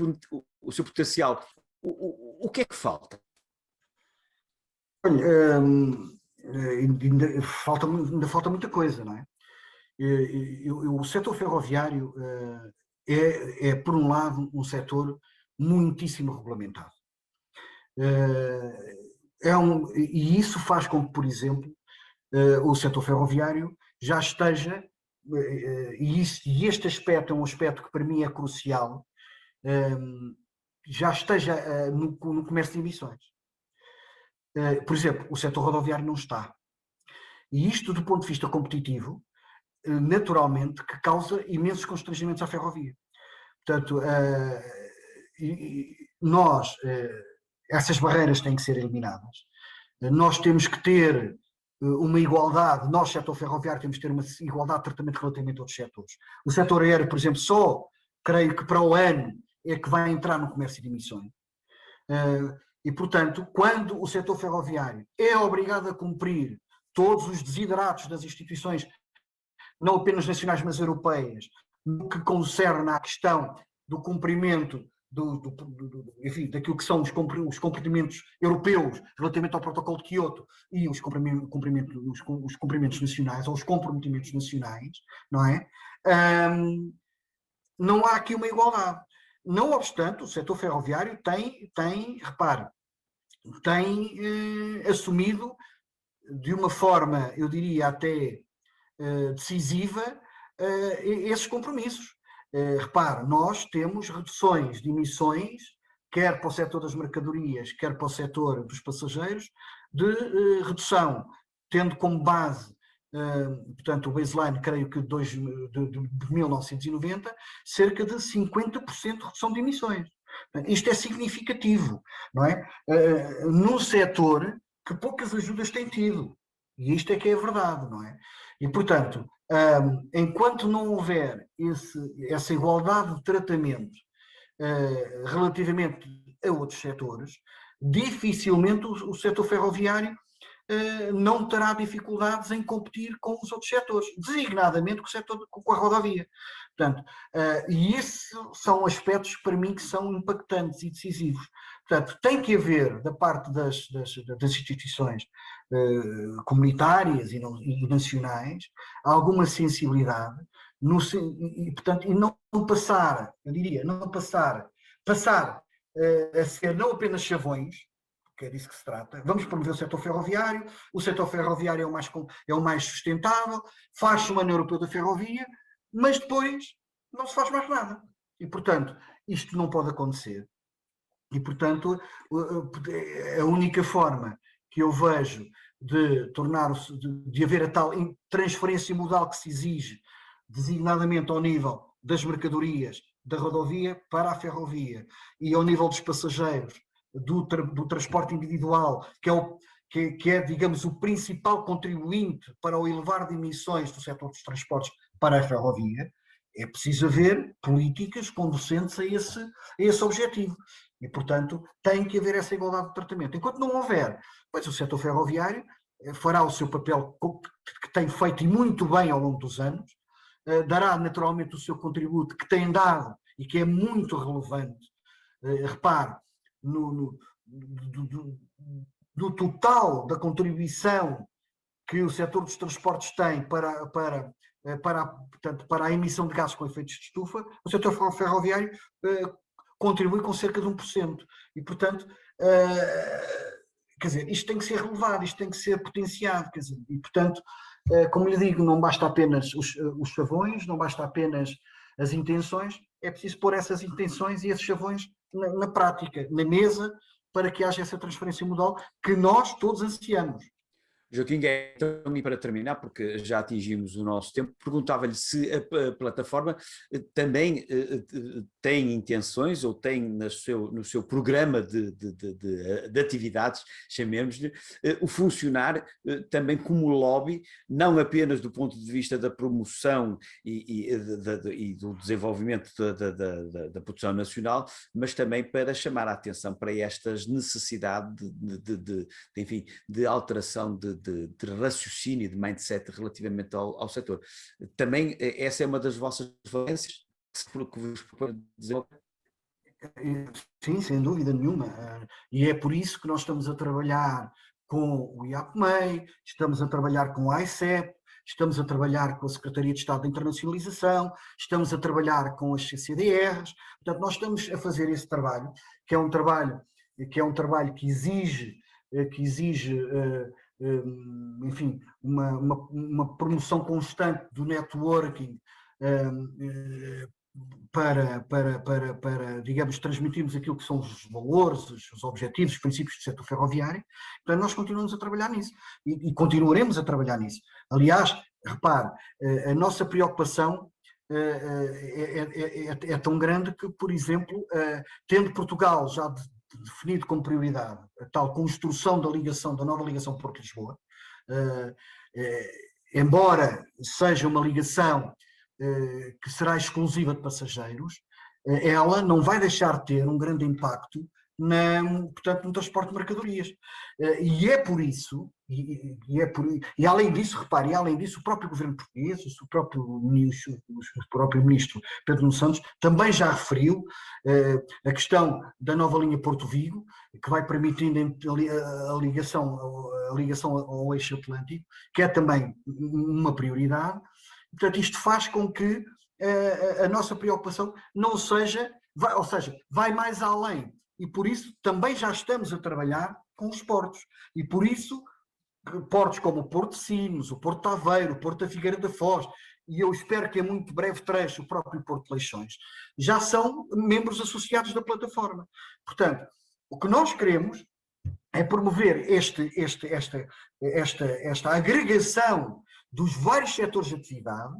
potencial. O que é que falta? Olha, ainda falta muita coisa, não é? O setor ferroviário por um lado, um setor muitíssimo regulamentado. E isso faz com que, por exemplo, o setor ferroviário já esteja, e este aspecto é um aspecto que para mim é crucial, já esteja no comércio de emissões. Por exemplo, o setor rodoviário não está. E isto, do ponto de vista competitivo, naturalmente, que causa imensos constrangimentos à ferrovia. Portanto, essas barreiras têm que ser eliminadas. Nós temos que ter uma igualdade, nós, setor ferroviário, temos que ter uma igualdade de tratamento relativamente a outros setores. O setor aéreo, por exemplo, só creio que para o ano é que vai entrar no comércio de emissões. E, portanto, quando o setor ferroviário é obrigado a cumprir todos os desideratos das instituições, não apenas nacionais, mas europeias, no que concerne à questão do cumprimento enfim, daquilo que são os cumprimentos europeus relativamente ao protocolo de Quioto e os cumprimentos nacionais, ou os comprometimentos nacionais, não é? Não há aqui uma igualdade. Não obstante, o setor ferroviário tem assumido de uma forma, eu diria até decisiva, esses compromissos. Repare, nós temos reduções de emissões, quer para o setor das mercadorias, quer para o setor dos passageiros, de redução, tendo como base, portanto, o baseline, creio que de 1990, cerca de 50% de redução de emissões. Isto é significativo, não é? Num setor que poucas ajudas tem tido. E isto é que é verdade, não é? E, portanto, enquanto não houver essa igualdade de tratamento relativamente a outros setores, dificilmente o setor ferroviário não terá dificuldades em competir com os outros setores, designadamente com a rodovia. Portanto, e esses são aspectos para mim que são impactantes e decisivos. Portanto, tem que haver da parte das instituições comunitárias e nacionais alguma sensibilidade e não passar, eu diria, passar a ser não apenas chavões, que é disso que se trata. Vamos promover o setor ferroviário é o mais sustentável, faz-se uma União Europeia da Ferrovia, mas depois não se faz mais nada. E, portanto, isto não pode acontecer. E, portanto, a única forma que eu vejo de de haver a tal transferência modal que se exige, designadamente ao nível das mercadorias da rodovia para a ferrovia e ao nível dos passageiros do transporte individual, que é, digamos, o principal contribuinte para o elevar de emissões do setor dos transportes para a ferrovia, é preciso haver políticas conducentes a esse objetivo. E, portanto, tem que haver essa igualdade de tratamento. Enquanto não houver, pois o setor ferroviário fará o seu papel que tem feito e muito bem ao longo dos anos, dará naturalmente o seu contributo que tem dado e que é muito relevante. Repare, do total da contribuição que o setor dos transportes tem portanto, para a emissão de gases com efeitos de estufa, o setor ferroviário contribui com cerca de 1%. E, portanto, quer dizer, isto tem que ser relevado, isto tem que ser potenciado, quer dizer, e, portanto, como lhe digo, não basta apenas os chavões, não basta apenas as intenções, é preciso pôr essas intenções e esses chavões na prática, na mesa, para que haja essa transferência modal que nós todos ansiamos. Joaquim, então, e para terminar, porque já atingimos o nosso tempo, perguntava-lhe se a plataforma também tem intenções ou tem no seu programa de atividades, chamemos-lhe, o funcionar também como lobby, não apenas do ponto de vista da promoção e do desenvolvimento da produção nacional, mas também para chamar a atenção para estas necessidades enfim, de alteração de raciocínio, de mindset relativamente ao setor. Também essa é uma das vossas valências que vos proponho desenvolver? Sim, sem dúvida nenhuma. E é por isso que nós estamos a trabalhar com o IAPMEI, estamos a trabalhar com a AICEP, estamos a trabalhar com a Secretaria de Estado de Internacionalização, estamos a trabalhar com as CCDRs. Portanto, nós estamos a fazer esse trabalho, que é um trabalho que exige enfim, uma promoção constante do networking para, digamos, transmitirmos aquilo que são os valores, os objetivos, os princípios do setor ferroviário. Então, nós continuamos a trabalhar nisso e continuaremos a trabalhar nisso. Aliás, repare, a nossa preocupação é tão grande que, por exemplo, tendo Portugal já definido como prioridade a tal construção da nova ligação Porto-Lisboa, embora seja uma ligação que será exclusiva de passageiros, ela não vai deixar de ter um grande impacto portanto, no transporte de mercadorias. E é por isso, e além disso, repare, o próprio governo português, o próprio ministro Pedro Nuno Santos, também já referiu a questão da nova linha Porto Vigo, que vai permitindo a ligação ao eixo atlântico, que é também uma prioridade. Portanto, isto faz com que a nossa preocupação não seja, ou seja, vai mais além. E por isso também já estamos a trabalhar com os portos. E por isso, portos como o Porto de Sines, o Porto de Aveiro, o Porto da Figueira da Foz, e eu espero que a muito breve trecho o próprio Porto de Leixões, já são membros associados da plataforma. Portanto, o que nós queremos é promover esta agregação dos vários setores de atividade,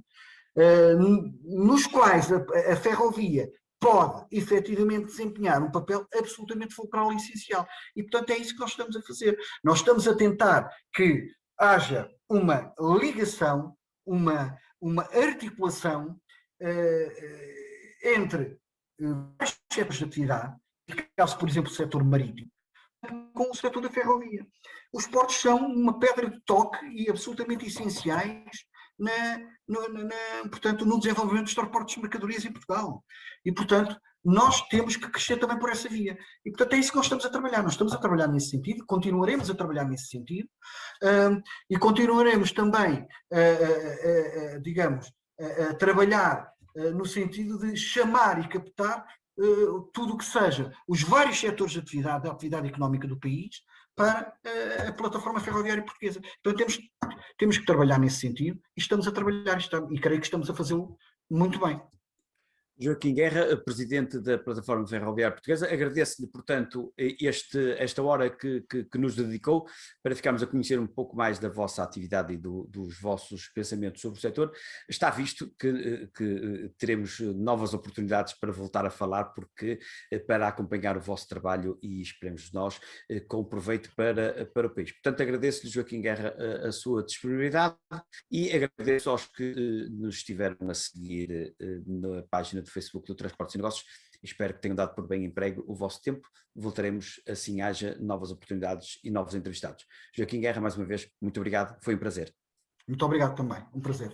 nos quais a ferrovia pode efetivamente desempenhar um papel absolutamente fulcral e essencial. E, portanto, é isso que nós estamos a fazer. Nós estamos a tentar que haja uma ligação, uma articulação entre vários setores de atividade, no caso, por exemplo, o setor marítimo, com o setor da ferrovia. Os portos são uma pedra de toque e absolutamente essenciais portanto, no desenvolvimento dos transportes de mercadorias em Portugal. E, portanto, nós temos que crescer também por essa via. E, portanto, é isso que nós estamos a trabalhar. Nós estamos a trabalhar nesse sentido, continuaremos a trabalhar nesse sentido, e continuaremos também, digamos, a trabalhar no sentido de chamar e captar tudo o que seja os vários setores de atividade, da atividade económica do país, para a plataforma ferroviária portuguesa. Então temos que trabalhar nesse sentido e estamos a trabalhar, e creio que estamos a fazê-lo muito bem. Joaquim Guerra, presidente da Plataforma Ferroviária Portuguesa, agradeço-lhe, portanto, esta hora que nos dedicou para ficarmos a conhecer um pouco mais da vossa atividade e dos vossos pensamentos sobre o setor. Está visto que teremos novas oportunidades para voltar a falar, porque para acompanhar o vosso trabalho e esperemos nós com proveito para o país. Portanto, agradeço-lhe, Joaquim Guerra, a sua disponibilidade e agradeço aos que nos estiveram a seguir na página do Facebook do Transportes e Negócios. Espero que tenham dado por bem emprego o vosso tempo. Voltaremos assim haja novas oportunidades e novos entrevistados. Joaquim Guerra, mais uma vez, muito obrigado. Foi um prazer. Muito obrigado também. Um prazer.